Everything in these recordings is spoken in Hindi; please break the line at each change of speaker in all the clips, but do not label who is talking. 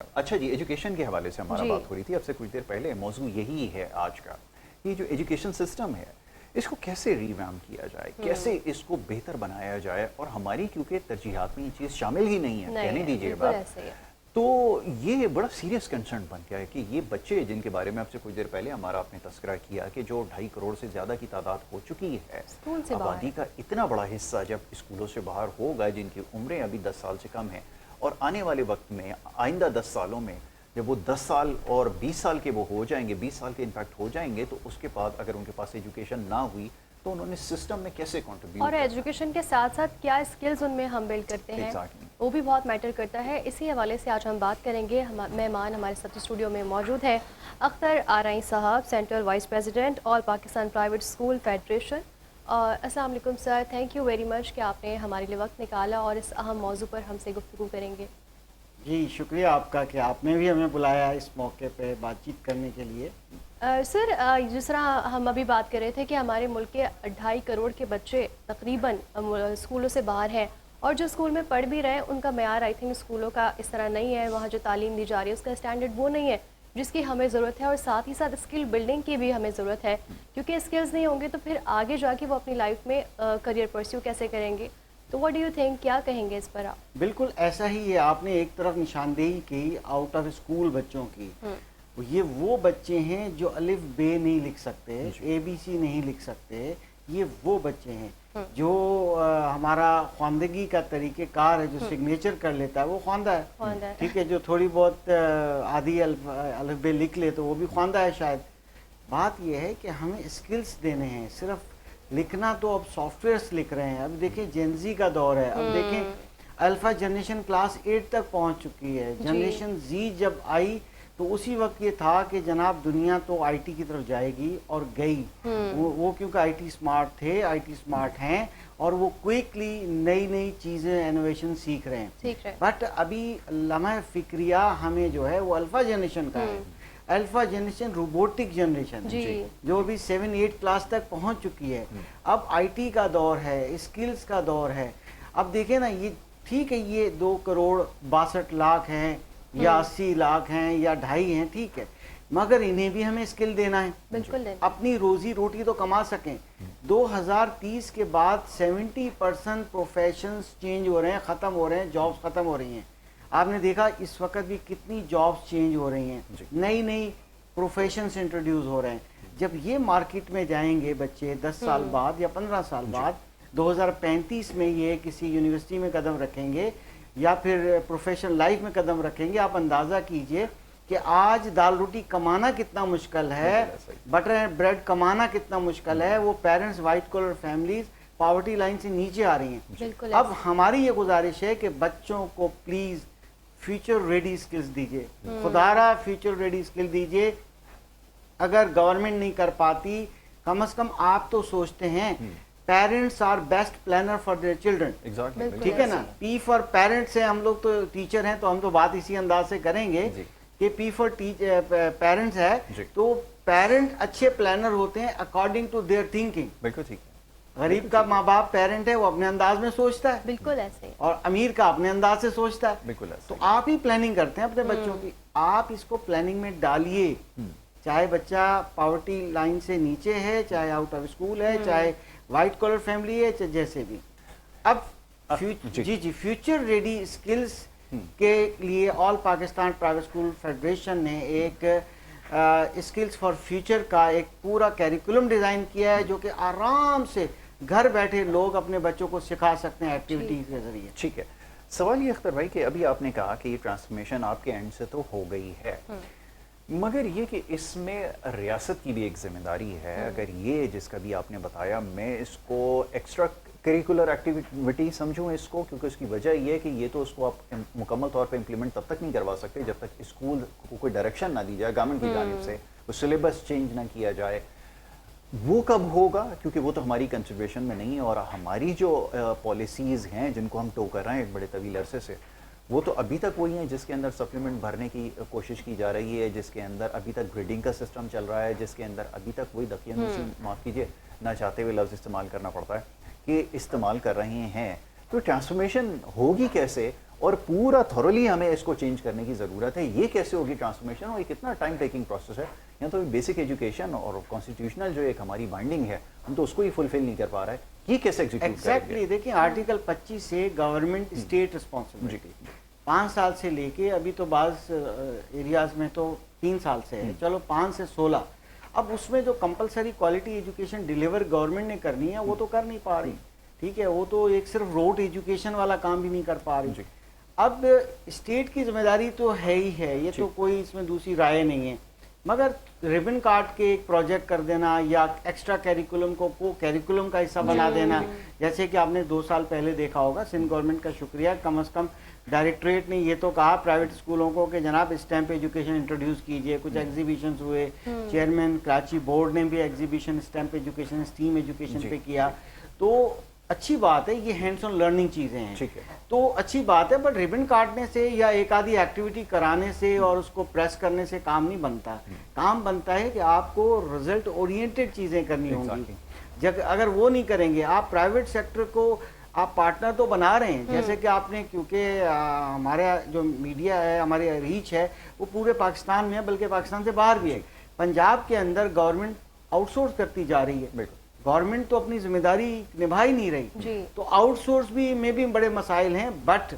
अच्छा जी, एजुकेशन के हवाले से हमारा
जी।
बात हो रही थी आपसे कुछ देर पहले। मौजू यही है आज का, ये जो एजुकेशन सिस्टम है, इसको कैसे रिवैम्प किया जाए, कैसे इसको बेहतर बनाया जाए। और हमारी क्योंकि तरजीहात में ये चीज़ शामिल ही नहीं है,
नहीं
कहने
है,
दीजिए
बिल्कुल
बात,
ऐसे ही है।
तो ये बड़ा सीरियस कंसर्न बन गया है कि ये बच्चे जिनके बारे में आपसे कुछ देर पहले हमारा आपने तस्करा किया कि जो 2.5 करोड़ से ज़्यादा की तादाद हो चुकी है,
स्कूल से बाहर
आबादी
है।
का इतना बड़ा हिस्सा जब स्कूलों से बाहर होगा, जिनकी उम्रें अभी 10 साल से कम हैं, और आने वाले वक्त में आइंदा 10 सालों में जब वो 10 साल और 20 साल के वो हो जाएंगे, 20 साल के इम्पैक्ट हो जाएंगे, तो उसके बाद अगर उनके पास एजुकेशन ना हुई तो उन्होंने सिस्टम में कैसे कंट्रीब्यूट
और एजुकेशन के साथ साथ क्या स्किल्स उनमें हम बिल्ड करते हैं,
Exactly.
वो भी बहुत मैटर करता है। इसी हवाले से आज हम बात करेंगे। मेहमान हमारे साथ स्टूडियो में मौजूद हैं अख्तर आरई साहब, central vice president all Pakistan private school federation. और अस्सलाम वालेकुम sir, thank you very much कि आपने हमारे लिए वक्त निकाला और इस अहम मौजू पर हमसे गुफ्तगू करेंगे।
जी शुक्रिया आपका कि आपने भी हमें बुलाया इस मौके पे बातचीत करने के लिए।
सर, जिस तरह हम अभी बात कर रहे थे कि हमारे मुल्क के 2.5 करोड़ के बच्चे तकरीबन स्कूलों से बाहर हैं, और जो स्कूल में पढ़ भी रहे हैं उनका मेयार आई थिंक स्कूलों का इस तरह नहीं है, वहाँ जो तालीम दी जा रही है उसका स्टैंडर्ड वो नहीं है जिसकी हमें ज़रूरत है। और साथ ही साथ स्किल बिल्डिंग की भी हमें ज़रूरत है, क्योंकि स्किल्स नहीं होंगे तो फिर आगे जाके वो अपनी लाइफ में करियर परस्यू कैसे करेंगे। तो व्हाट डू यू थिंक, क्या कहेंगे इस पर आप?
बिल्कुल ऐसा ही है, आपने एक तरफ निशानदेही की आउट ऑफ स्कूल बच्चों की। ये वो बच्चे हैं जो अलिफ बे नहीं लिख सकते, ABC नहीं लिख सकते। ये वो बच्चे हैं जो हमारा ख्वानदगी का तरीक़ेकार है, जो सिग्नेचर कर लेता है वो ख्वानदा है, ठीक है। जो थोड़ी बहुत आधी अलिफ बे लिख ले तो वो भी ख्वानदा है शायद। बात यह है कि हमें स्किल्स देने हैं। सिर्फ लिखना तो अब सॉफ्टवेयर्स लिख रहे हैं। अब देखें जेनजी का दौर है, अब देखें अल्फा जनरेशन क्लास 8 तक पहुंच चुकी है। जनरेशन जी जब आई तो उसी वक्त ये था कि जनाब दुनिया तो आईटी की तरफ जाएगी, और गई। वो क्योंकि आईटी स्मार्ट थे, आईटी स्मार्ट हैं, और वो क्विकली नई नई चीज़ें इनोवेशन सीख रहे हैं। बट अभी लम्हा फिक्रिया हमें जो है वो अल्फा जनरेशन का है। अल्फा जनरेशन रोबोटिक जनरेशन जो अभी 7-8 क्लास तक पहुंच चुकी है। अब आईटी का दौर है, स्किल्स का दौर है। अब देखें ना, ये ठीक है, ये 2 करोड़ 62 लाख हैं या 80 लाख हैं या 2.5 हैं, ठीक है, मगर इन्हें भी हमें स्किल देना है,
बिल्कुल
अपनी रोजी रोटी तो कमा सकें। 2030 के बाद 70% प्रोफेशंस चेंज हो रहे हैं, ख़त्म हो रहे हैं, जॉब्स ख़त्म हो रही हैं। आपने देखा इस वक्त भी कितनी जॉब्स चेंज हो रही हैं, नई नई प्रोफेशंस इंट्रोड्यूस हो रहे हैं। जब ये मार्केट में जाएंगे बच्चे 10 साल बाद या 15 साल बाद, 2035 में ये किसी यूनिवर्सिटी में कदम रखेंगे या फिर प्रोफेशनल लाइफ में कदम रखेंगे, आप अंदाज़ा कीजिए कि आज दाल रोटी कमाना कितना मुश्किल है, बटर एंड ब्रेड कमाना कितना मुश्किल है। वो parents, white collar families poverty line से नीचे आ रही हैं। अब हमारी ये गुजारिश है कि बच्चों को प्लीज़ फ्यूचर रेडी स्किल्स दीजिए, खुदारा फ्यूचर रेडी स्किल दीजिए। अगर गवर्नमेंट नहीं कर पाती, कम से कम आप तो सोचते हैं parents are best planner for their children, ठीक है ना। पी फॉर पेरेंट्स है, हम लोग तो टीचर हैं तो हम तो बात इसी अंदाज से करेंगे कि पी फॉर पेरेंट्स है, तो पेरेंट अच्छे प्लानर होते हैं अकॉर्डिंग टू देयर थिंकिंग।
बिल्कुल ठीक है।
गरीब का माँ बाप पेरेंट है, वो अपने अंदाज में सोचता है,
बिल्कुल ऐसे,
और अमीर का अपने अंदाज से सोचता है,
बिल्कुल ऐसे।
तो आप ही प्लानिंग करते हैं अपने बच्चों की, आप इसको प्लानिंग में डालिए। चाहे बच्चा पॉवर्टी लाइन से नीचे है, चाहे आउट ऑफ स्कूल है, चाहे वाइट कॉलर फैमिली है, चाहे जैसे भी। अब फ्यूचर रेडी स्किल्स के लिए all Pakistan private school federation ने एक स्किल्स फॉर फ्यूचर का एक पूरा कैरिकुलम डिज़ाइन किया है, जो कि आराम से घर बैठे लोग अपने बच्चों को सिखा सकते हैं एक्टिविटीज के जरिए।
ठीक है। सवाल ये अख्तर भाई कि अभी आपने कहा कि ये ट्रांसफॉर्मेशन आपके एंड से तो हो गई है, मगर ये कि इसमें रियासत की भी एक जिम्मेदारी है। अगर ये जिसका भी आपने बताया, मैं इसको एक्स्ट्रा करिकुलर एक्टिविटी समझूं इसको, क्योंकि उसकी वजह ये है कि ये तो उसको आप मुकम्मल तौर पे इम्प्लीमेंट तब तक नहीं करवा सकते जब तक स्कूल को कोई डायरेक्शन ना दी जाए गवर्नमेंट की जानिब से, वो सिलेबस चेंज ना किया जाए। वो कब होगा, क्योंकि वो तो हमारी कंसिडरेशन में नहीं है, और हमारी जो पॉलिसीज़ हैं जिनको हम टो कर रहे हैं एक बड़े तवील अरसे से, वो तो अभी तक वही है जिसके अंदर सप्लीमेंट भरने की कोशिश की जा रही है, जिसके अंदर अभी तक ग्रेडिंग का सिस्टम चल रहा है, जिसके अंदर अभी तक वही दकियानूसी, माफ़ कीजिए ना चाहते हुए लफ्ज़ इस्तेमाल करना पड़ता है, कि इस्तेमाल कर रहे हैं। तो ट्रांसफॉर्मेशन होगी कैसे, और पूरा थॉरली हमें इसको चेंज करने की ज़रूरत है। ये कैसे होगी ट्रांसफॉर्मेशन, और ये कितना टाइम टेकिंग प्रोसेस है। यहाँ तो बेसिक एजुकेशन और कॉन्स्टिट्यूशनल जो एक हमारी बाइंडिंग है, हम तो उसको ही फुलफिल नहीं कर पा रहा है। ये कैसे एग्जीक्यूट
एग्जैक्टली देखिए आर्टिकल 25 से गवर्नमेंट स्टेट रिस्पॉन्सिबिलिटी 5 साल से लेके अभी तो बाज़ एरियाज में तो 3 साल से है, चलो 5 से 16। अब उसमें जो compulsory quality education deliver government ने करनी है वो तो कर नहीं पा रही, ठीक है, वो तो एक सिर्फ रोड एजुकेशन वाला काम भी नहीं कर पा रही। अब स्टेट की जिम्मेदारी तो है ही है, ये तो कोई इसमें दूसरी राय नहीं है, मगर रिबन काट के एक प्रोजेक्ट कर देना या एक्स्ट्रा कैरिकुलम को कैरिकुलम का हिस्सा बना देना, जैसे कि आपने 2 साल पहले देखा होगा, सिंध गवर्नमेंट का शुक्रिया, कम से कम डायरेक्टरेट ने ये तो कहा प्राइवेट स्कूलों को कि जनाब स्टैम्प एजुकेशन इंट्रोड्यूस कीजिए। कुछ एग्जीबिशंस हुए, चेयरमैन कराची बोर्ड ने भी exhibition stamp education steam education पे किया, तो अच्छी बात है, ये हैंड्स ऑन लर्निंग चीज़ें हैं, ठीक है, तो अच्छी बात है। बट रिबन काटने से या एक आधी एक्टिविटी कराने से और उसको प्रेस करने से काम नहीं बनता। काम बनता है कि आपको रिजल्ट ओरिएंटेड चीज़ें करनी होंगी। जब अगर वो नहीं करेंगे, आप प्राइवेट सेक्टर को आप पार्टनर तो बना रहे हैं, जैसे कि आपने, क्योंकि हमारा जो मीडिया है, हमारी रीच है वो पूरे पाकिस्तान में है, बल्कि पाकिस्तान से बाहर भी है। पंजाब के अंदर गवर्नमेंट आउटसोर्स करती जा रही है, गवर्नमेंट तो अपनी जिम्मेदारी निभा ही नहीं रही, तो आउटसोर्स भी में भी बड़े मसाइल हैं। बट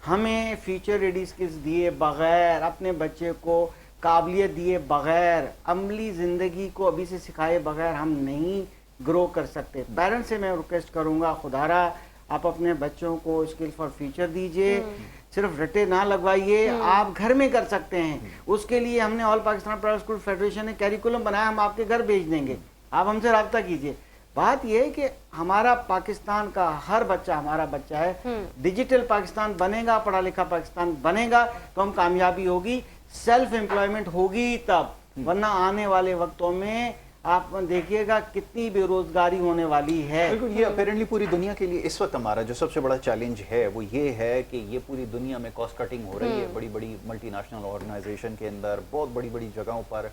हमें फ्यूचर रेडी स्किल्स दिए बगैर, अपने बच्चे को काबिलियत दिए बगैर, अमली ज़िंदगी को अभी से सिखाए बगैर हम नहीं ग्रो कर सकते। पेरेंट्स से मैं रिक्वेस्ट करूंगा, खुदारा आप अपने बच्चों को स्किल फॉर फ्यूचर दीजिए, सिर्फ रटे ना लगवाइए, आप घर में कर सकते हैं। उसके लिए हमने all Pakistan private school federation ने कैरिकुलम बनाया, हम आपके घर भेज देंगे, आप हमसे रब्ता कीजिए। बात यह है कि हमारा पाकिस्तान का हर बच्चा हमारा बच्चा है, डिजिटल पाकिस्तान बनेगा, पढ़ा लिखा पाकिस्तान बनेगा तो हम कामयाबी होगी, सेल्फ एम्प्लॉयमेंट होगी तब, वरना आने वाले वक्तों में आप देखिएगा कितनी बेरोजगारी होने वाली है।
बिल्कुल, ये अपेरेंटली पूरी दुनिया के लिए इस वक्त हमारा जो सबसे बड़ा चैलेंज है वो ये है कि ये पूरी दुनिया में कॉस्ट कटिंग हो रही है। बड़ी बड़ी मल्टीनेशनल ऑर्गेनाइजेशन के अंदर बहुत बड़ी बड़ी जगहों पर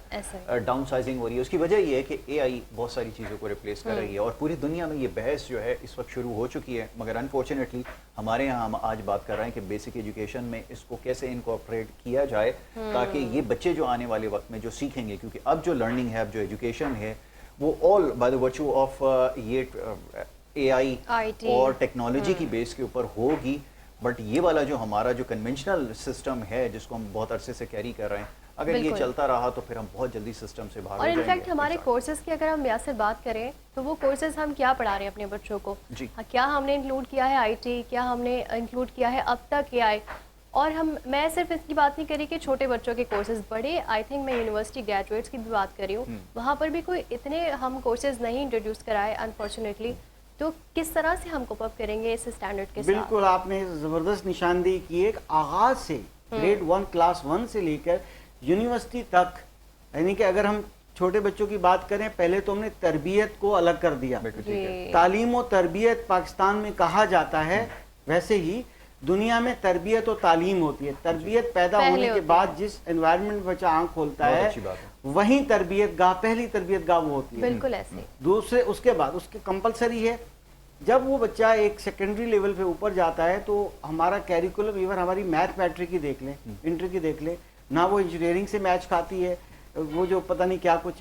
डाउन साइजिंग हो रही है। उसकी वजह ये है कि एआई बहुत सारी चीज़ों को रिप्लेस कर रही है, और पूरी दुनिया में ये बहस जो है इस वक्त शुरू हो चुकी है। मगर अनफॉर्चुनेटली हमारे यहाँ हम आज बात कर रहे हैं कि बेसिक एजुकेशन में इसको कैसे इनकॉर्पोरेट किया जाए, ताकि ये बच्चे जो आने वाले वक्त में जो सीखेंगे, क्योंकि अब जो लर्निंग है, अब जो एजुकेशन है, वो all by the virtue of ये एआई और टेक्नोलॉजी की बेस के ऊपर होगी। बट ये वाला जो हमारा जो कन्वेंशनल सिस्टम है, जिसको हम बहुत अरसे से कैरी कर रहे हैं, अगर ये चलता रहा तो फिर हम बहुत जल्दी सिस्टम से बाहर हो जाएंगे।
और इनफैक्ट हमारे कोर्सेज की अगर हम यासर बात करें तो वो कोर्सेज हम क्या पढ़ा रहे हैं अपने बच्चों को, क्या हमने इंक्लूड किया है आईटी, क्या हमने इंक्लूड किया है अब तक एआई। और मैं सिर्फ इसकी बात नहीं करी कि छोटे बच्चों के कोर्सेज, बड़े आई थिंक मैं यूनिवर्सिटी ग्रेजुएट्स की भी बात कर रही हूँ, वहाँ पर भी कोई इतने हम कोर्सेज नहीं इंट्रोड्यूस कराए अनफॉर्चुनेटली। तो किस तरह से हम कोप अप करेंगे इस स्टैंडर्ड के साथ?
बिल्कुल, आपने ज़बरदस्त निशानदेही की। एक आगाज से ग्रेड 1 क्लास 1 से लेकर यूनिवर्सिटी तक, यानी कि अगर हम छोटे बच्चों की बात करें, पहले तो हमने तरबियत को अलग कर दिया। तालीम और तरबियत पाकिस्तान में कहा जाता है, वैसे ही दुनिया में तरबियत और तालीम होती है। तरबियत पैदा होने के बाद जिस एनवायरनमेंट में बच्चा आंख खोलता है, वहीं तरबियत गाह, पहली तरबियत गाह वो होती है।
बिल्कुल ऐसे।
दूसरे उसके बाद उसके कंपलसरी है, जब वो बच्चा एक सेकेंडरी लेवल पे ऊपर जाता है तो हमारा कैरिकुलम, इवन हमारी मैथ मैट्रिक की देख लें, इंटर की देख लें ना, वो इंजीनियरिंग से मैच खाती है, वो जो पता नहीं क्या कुछ।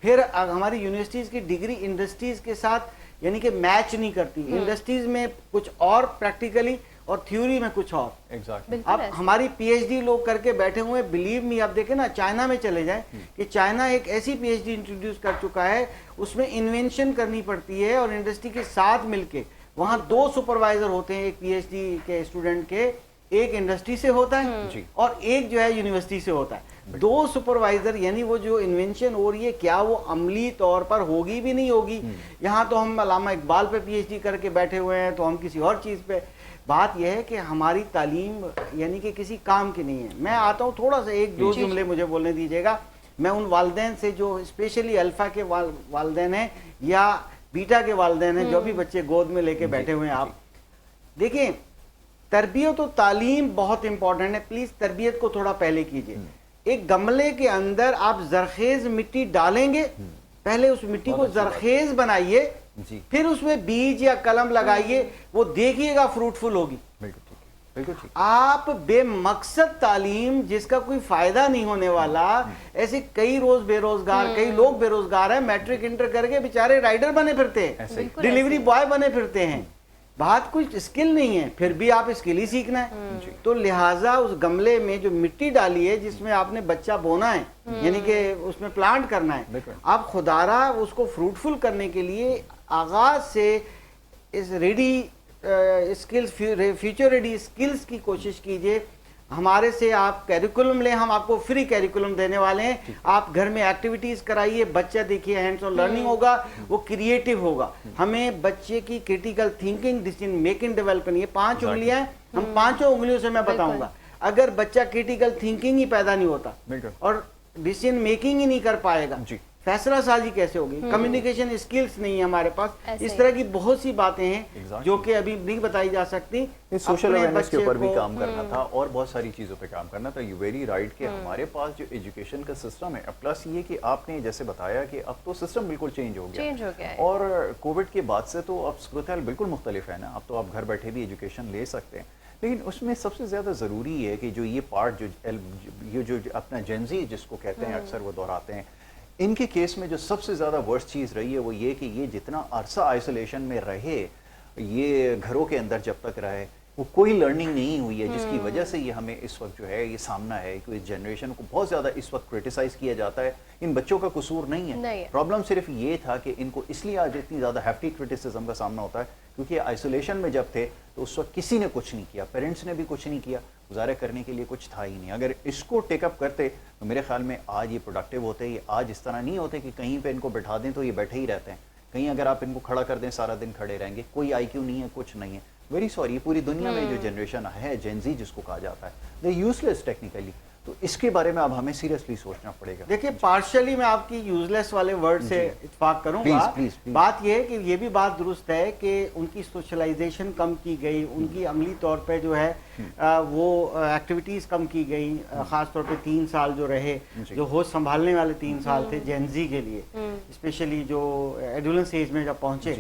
फिर हमारी यूनिवर्सिटीज़ की डिग्री इंडस्ट्रीज़ के साथ यानी कि मैच नहीं करती। इंडस्ट्रीज़ में कुछ और प्रैक्टिकली और थ्योरी में कुछ और।
Exactly.
अब हमारी पीएचडी लोग करके बैठे हुए, बिलीव मी, आप देखें ना, चाइना में चले जाएं कि चाइना एक ऐसी पीएचडी इंट्रोड्यूस कर चुका है, उसमें इन्वेंशन करनी पड़ती है और इंडस्ट्री के साथ मिलके वहाँ 2 सुपरवाइजर होते हैं, एक पीएचडी के स्टूडेंट के, एक इंडस्ट्री से होता है और एक जो है यूनिवर्सिटी से होता है। 2 सुपरवाइजर, यानी वो जो इन्वेंशन हो रही है क्या वो अमली तौर पर होगी भी नहीं होगी। यहाँ तो हम अल्लामा इकबाल पे पीएचडी करके बैठे हुए हैं, तो हम किसी और चीज़ पे। बात यह है कि हमारी तालीम यानी कि किसी काम की नहीं है। मैं आता हूँ, थोड़ा सा 1-2 जुमले मुझे बोलने दीजिएगा। मैं उन वालदैन से जो स्पेशली अल्फ़ा के वालदैन हैं या बीटा के वालदैन हैं, जो भी बच्चे गोद में लेके बैठे हुए हैं, आप देखें, तरबियत और तालीम बहुत इंपॉर्टेंट है। प्लीज़ तरबियत को थोड़ा पहले कीजिए। एक गमले के अंदर आप जरखेज मिट्टी डालेंगे, पहले उस मिट्टी को जरखेज बनाइए, फिर उसमें बीज या कलम लगाइए, वो देखिएगा फ्रूटफुल होगी।
बिल्कुल ठीक।
आप बेमकसद तालीम जिसका कोई फायदा नहीं होने वाला, ऐसे कई रोज बेरोजगार, कई लोग बेरोजगार हैं, मैट्रिक इंटर करके बेचारे राइडर बने फिरते हैं,
बिल्कुल
डिलीवरी
ऐसे।
बॉय बने फिरते हैं, बात कुछ स्किल नहीं है, फिर भी आप स्किल ही सीखना है। तो लिहाजा उस गमले में जो मिट्टी डाली है जिसमें आपने बच्चा बोना है, यानी कि उसमें प्लांट करना है,
बिल्कुल।
आप खुदारा उसको फ्रूटफुल करने के लिए आगाज से इस ready skills, future ready skills की कोशिश कीजिए। हमारे से आप कैरिकुलम लें, हम आपको फ्री कैरिकुलम देने वाले हैं। आप घर में एक्टिविटीज कराइए, बच्चा देखिए हैंड्स ऑन लर्निंग होगा, वो क्रिएटिव होगा। हमें बच्चे की critical thinking, decision making develop करनी है। 5 उंगलियां हैं, हम 5 उंगलियों से मैं बताऊंगा। अगर बच्चा क्रिटिकल थिंकिंग ही पैदा नहीं होता
बिल्कुल।
और डिसीजन मेकिंग ही नहीं कर पाएगा,
जी।
फैसला साजी कैसे होगी, कम्युनिकेशन स्किल्स नहीं है हमारे पास,
ऐसे
इस
ही।
तरह की बहुत सी बातें हैं
Exactly.
जो कि अभी नहीं बताई जा सकती।
इस सोशल
अपने
अवेयरनेस के
बच्चे
ऊपर भी
को-
काम करना था और बहुत सारी चीज़ों पे काम करना था। यू वेरी राइट कि हमारे पास जो एजुकेशन का सिस्टम है, प्लस ये कि आपने जैसे बताया कि अब तो सिस्टम बिल्कुल चेंज हो गया
है।
और कोविड के बाद से तो अब सूरत हाल बिल्कुल मुख्तलिफ है ना। अब तो आप घर बैठे भी एजुकेशन ले सकते हैं, लेकिन उसमें सबसे ज़्यादा ज़रूरी है कि जो ये पार्ट ये जो अपना जेंजी जिसको कहते हैं, अक्सर वो दोहराते हैं, इनके केस में जो सबसे ज़्यादा वर्स्ट चीज़ रही है वो ये कि ये जितना अरसा आइसोलेशन में रहे, ये घरों के अंदर जब तक रहे, वो कोई लर्निंग नहीं हुई है, जिसकी वजह से ये हमें इस वक्त जो है ये सामना है कि इस जनरेशन को बहुत ज़्यादा इस वक्त क्रिटिसाइज़ किया जाता है। इन बच्चों का कसूर नहीं है, प्रॉब्लम सिर्फ ये था कि इनको इसलिए आज इतनी ज़्यादा हैफ्टी क्रिटिसिज्म का सामना होता है क्योंकि आइसोलेशन में जब थे तो उस वक्त किसी ने कुछ नहीं किया, पेरेंट्स ने भी कुछ नहीं किया, गुजारा करने के लिए कुछ था ही नहीं। अगर इसको टेकअप करते तो मेरे ख्याल में आज ये प्रोडक्टिव होते, ये आज इस तरह नहीं होते कि कहीं पे इनको बैठा दें तो ये बैठे ही रहते हैं, कहीं अगर आप इनको खड़ा कर दें सारा दिन खड़े रहेंगे, कोई IQ नहीं है, कुछ नहीं है। वेरी सॉरी, पूरी दुनिया में जो जनरेशन है जेनजी जिसको कहा जाता है, दे यूजलेस टेक्निकली, तो इसके बारे में अब हमें सीरियसली सोचना पड़ेगा।
देखिए, पार्शियली मैं आपकी यूजलेस वाले वर्ड से इत्तेफाक करूंगा।
प्लीज।
बात यह है कि ये भी बात दुरुस्त है कि उनकी सोशलाइजेशन कम की गई, उनकी अमली तौर पे जो है वो एक्टिविटीज कम की गई, खास तौर पे 3 साल जो रहे, जो होश संभालने वाले 3 साल थे जेनजी के लिए, स्पेशली जो एडोलेंस एज में जब पहुंचे,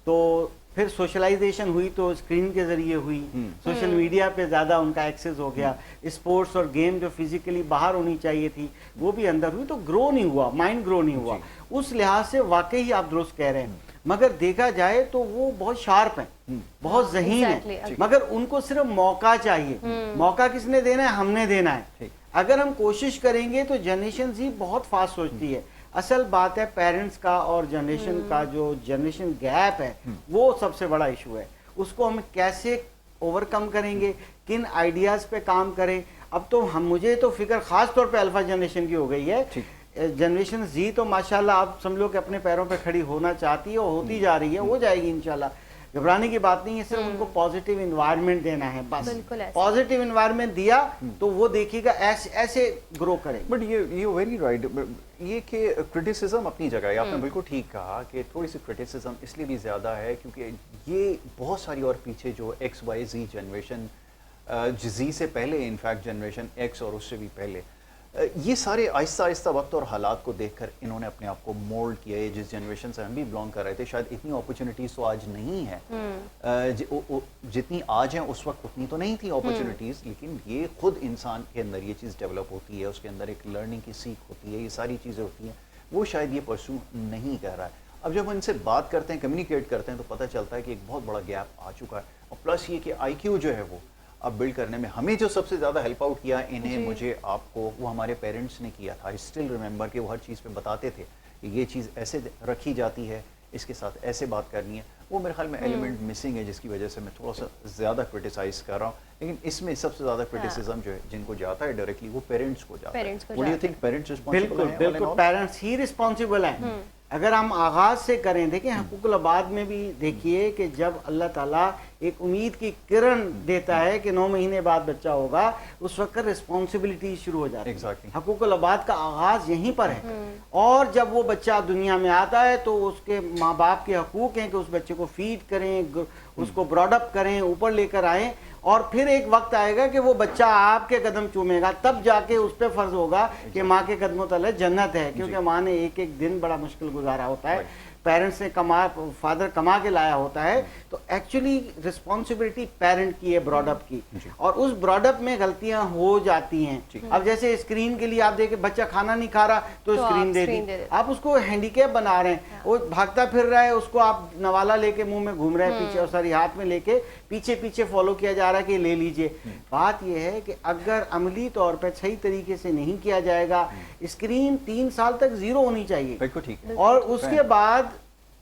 तो फिर सोशलाइजेशन हुई तो स्क्रीन के जरिए हुई, सोशल मीडिया पे ज़्यादा उनका एक्सेस हो गया, स्पोर्ट्स और गेम जो फिजिकली बाहर होनी चाहिए थी वो भी अंदर हुई, तो ग्रो नहीं हुआ, माइंड ग्रो नहीं हुआ। उस लिहाज से वाकई ही आप दुरुस्त कह रहे हैं, मगर देखा जाए तो वो बहुत शार्प हैं, बहुत ज़हीन हैं, मगर उनको सिर्फ मौका चाहिए। मौका किसने देना है? हमने देना है। अगर हम कोशिश करेंगे तो जनरेशन ही बहुत फास्ट सोचती है। असल बात है पेरेंट्स का और जनरेशन का जो जनरेशन गैप है वो सबसे बड़ा इशू है। उसको हम कैसे ओवरकम करेंगे, किन आइडियाज पे काम करें। अब तो मुझे तो फिक्र खास तौर पे अल्फा जनरेशन की हो गई है। जनरेशन जी तो माशाल्लाह आप समझ लो कि अपने पैरों पे खड़ी होना चाहती है और होती जा रही है, हो जाएगी इंशाल्लाह, घबराने की बात नहीं है। सिर्फ उनको पॉजिटिव इन्वायरमेंट देना है, बस पॉजिटिव इन्वायरमेंट दिया तो वो देखिएगा ऐसे ग्रो करेंगे।
बट ये वेरी राइट, ये कि क्रिटिसिज्म अपनी जगह है, आपने बिल्कुल ठीक कहा कि थोड़ी सी क्रिटिसिज्म इसलिए भी ज़्यादा है क्योंकि ये बहुत सारी और पीछे जो XYZ जनरेशन, जी से पहले इनफैक्ट जनरेशन X और उससे भी पहले, ये सारे आहिस्ता आहिस्ता वक्त और हालात को देखकर इन्होंने अपने आप को मोल्ड किया है। जिस जनरेशन से हम भी बिलोंग कर रहे थे, शायद इतनी अपॉर्चुनिटीज़ तो आज नहीं है, जितनी आज हैं उस वक्त उतनी तो नहीं थी अपॉर्चुनिटीज़, लेकिन ये खुद इंसान के अंदर ये चीज़ डेवलप होती है, उसके अंदर एक लर्निंग की सीख होती है, ये सारी चीज़ें होती हैं, वो शायद ये परस्यू नहीं कर रहा है। अब जब उनसे बात करते हैं, कम्युनिकेट करते हैं, तो पता चलता है कि एक बहुत बड़ा गैप आ चुका है। और प्लस ये कि IQ जो है वो अब बिल्ड करने में हमें जो सबसे ज़्यादा हेल्प आउट किया इन्हें, मुझे, आपको, वो हमारे पेरेंट्स ने किया था। आई स्टिल रिमेंबर कि वो हर चीज़ पे बताते थे कि ये चीज़ ऐसे रखी जाती है, इसके साथ ऐसे बात करनी है। वो मेरे ख्याल में एलिमेंट मिसिंग है, जिसकी वजह से मैं थोड़ा सा ज़्यादा क्रिटिसाइज़ कर रहा हूँ। लेकिन इसमें सबसे ज़्यादा क्रिटिसिज्म जो है जिनको जाता है डायरेक्टली, वो पेरेंट्स को जाता है। What do you think, parents responsible हैं?
बिल्कुल पेरेंट्स ही रिस्पॉन्सिबल हैं। अगर हम आगाज से करें, देखें हकूकुल आबाद में भी देखिए कि जब अल्लाह ताला एक उम्मीद की किरण देता है कि 9 महीने बाद बच्चा होगा, उस वक्त रिस्पॉन्सिबिलिटी शुरू हो जाती है।
Exactly.
हकूकुल आबाद का आगाज यहीं पर है। और जब वो बच्चा दुनिया में आता है तो उसके माँ बाप के हकूक हैं कि उस बच्चे को फीड करें, उसको ब्रॉडअप करें, ऊपर लेकर आएँ, और फिर एक वक्त आएगा कि वो बच्चा आपके कदम चूमेगा, तब जाके उस पर फर्ज होगा कि माँ के कदमों तले जन्नत है, क्योंकि माँ ने एक एक दिन बड़ा मुश्किल गुजारा होता है। पेरेंट्स ने फादर कमा के लाया होता है, तो एक्चुअली रिस्पॉन्सिबिलिटी पेरेंट की है ब्रॉडअप की, और उस ब्रॉडअप में गलतियां हो जाती हैं। अब जैसे स्क्रीन के लिए आप देखें, बच्चा खाना नहीं खा रहा तो स्क्रीन दे दी, आप उसको हैंडीकैप बना रहे हैं, वो भागता फिर रहा है, उसको आप नवाला लेके मुंह में घूम रहे हैं पीछे, और सारी हाथ में लेके पीछे पीछे फॉलो किया जा रहा है कि ले लीजिए। बात यह है कि अगर अमली तौर पर सही तरीके से नहीं किया जाएगा, स्क्रीन 3 साल तक 0 होनी चाहिए,
बिल्कुल ठीक है,
और उसके बाद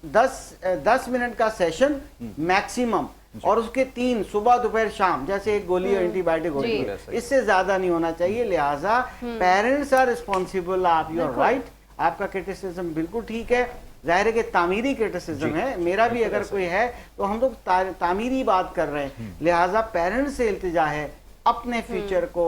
10 मिनट का सेशन मैक्सिमम, और उसके 3 सुबह दोपहर शाम, जैसे एक गोली एंटीबायोटिक होती है, इससे ज्यादा नहीं होना चाहिए। लिहाजा पेरेंट्स आर रिस्पॉन्सिबल, आप यू आर राइट, आपका क्रिटिसिज्म बिल्कुल ठीक है। जाहिर है कि तामीरी क्रिटिसिज्म है, मेरा भी अगर कोई है तो हम लोग तामीरी बात कर रहे हैं। लिहाजा पेरेंट्स से इल्तिजा है, अपने फ्यूचर को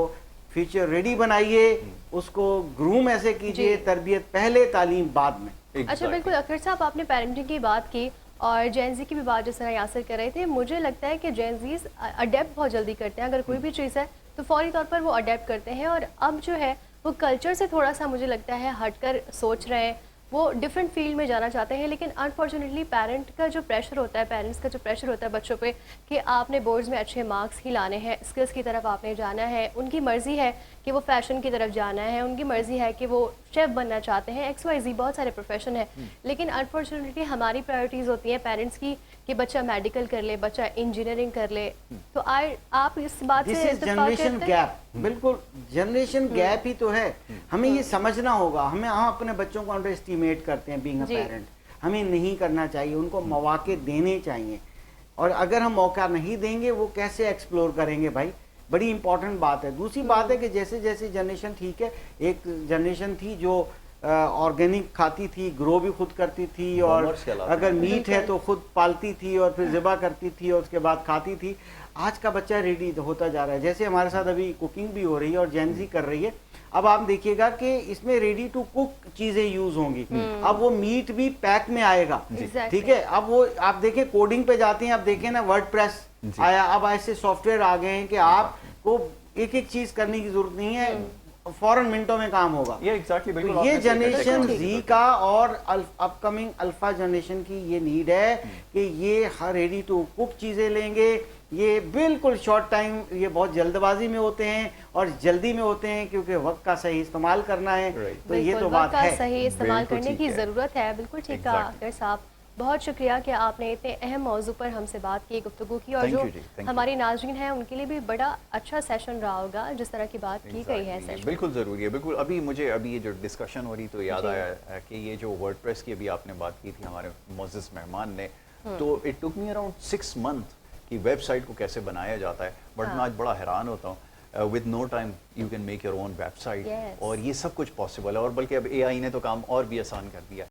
फ्यूचर रेडी बनाइए, उसको ग्रूम ऐसे कीजिए, तरबियत पहले, तालीम बाद में।
अच्छा, बिल्कुल अखतर साहब, आपने पेरेंटिंग की बात की और जेनजी की भी बात जिस तरह यासर कर रहे थे, मुझे लगता है कि जेनजीज अडेप्ट बहुत जल्दी करते हैं। अगर कोई भी चीज़ है तो फौरी तौर पर वो अडेप्ट करते हैं, और अब जो है वो कल्चर से थोड़ा सा मुझे लगता है हटकर सोच रहे हैं, वो डिफरेंट फील्ड में जाना चाहते हैं। लेकिन अनफॉर्चुनेटली पेरेंट का जो प्रेशर होता है, पेरेंट्स का जो प्रेशर होता है बच्चों पे कि आपने बोर्ड्स में अच्छे मार्क्स ही लाने हैं, स्किल्स की तरफ आपने जाना है, उनकी मर्ज़ी है कि वो फैशन की तरफ जाना है, उनकी मर्ज़ी है कि वो शेफ़ बनना चाहते हैं, XYZ बहुत सारे प्रोफेशन है। लेकिन अनफॉर्चुनेटली हमारी प्रायोरिटीज़ होती हैं पेरेंट्स की कि बच्चा मेडिकल कर ले, बच्चा इंजीनियरिंग कर ले। तो आप इस बात से
जनरेशन गैप, बिल्कुल जनरेशन गैप ही तो है। हमें ये समझना होगा, हम अपने बच्चों को अंडर एस्टिमेट करते हैं बीइंग अ पेरेंट, हमें नहीं करना चाहिए, उनको मौके देने चाहिए, और अगर हम मौका नहीं देंगे वो कैसे एक्सप्लोर करेंगे भाई, बड़ी इंपॉर्टेंट बात है। दूसरी बात है कि जैसे जैसे जनरेशन, ठीक है, एक जनरेशन थी जो ऑर्गेनिक खाती थी, ग्रो भी खुद करती थी, और अगर मीट है तो खुद पालती थी और फिर ज़िबा करती थी और उसके बाद खाती थी। आज का बच्चा रेडी होता जा रहा है, जैसे हमारे साथ अभी कुकिंग भी हो रही है और जेनजी कर रही है। अब आप देखिएगा कि इसमें रेडी टू कुक चीजें यूज होंगी, अब वो मीट भी पैक में आएगा, ठीक है। अब वो आप देखें कोडिंग पे जाते हैं, अब देखें ना वर्डप्रेस आया, अब ऐसे सॉफ्टवेयर आ गए हैं कि आपको एक एक चीज करने की जरूरत नहीं है, फौरन मिनटों में काम होगा। ये जनरेशन जी का और अपकमिंग अल्फा जनरेशन की ये नीड है कि ये हर रेडी टू कुक चीजें लेंगे। ये बिल्कुल शॉर्ट टाइम, ये बहुत जल्दबाजी में होते हैं और जल्दी में होते हैं क्योंकि वक्त का सही इस्तेमाल करना है। तो ये तो बात है,
सही इस्तेमाल करने की जरूरत है। बिल्कुल ठीक कहा अखतर साहब, बहुत शुक्रिया कि आपने इतने अहम मौजू पर हमसे बात की, गुफ्तगू की, और जो हमारी नाज़रीन हैं उनके लिए भी बड़ा अच्छा सेशन रहा होगा जिस तरह की बात की गई है। सेशन
बिल्कुल ज़रूरी है, बिल्कुल। अभी ये जो डिस्कशन हो रही तो याद आया कि ये जो वर्डप्रेस की अभी आपने बात की थी हमारे मोअज़्ज़ज़ मेहमान ने, तो it took me around 6 month कि वेबसाइट को कैसे बनाया जाता है, बट मैं आज बड़ा हैरान होता हूँ, with no time you can make your own website, और ये सब कुछ पॉसिबल है, और बल्कि अब AI ने तो काम और भी आसान कर दिया।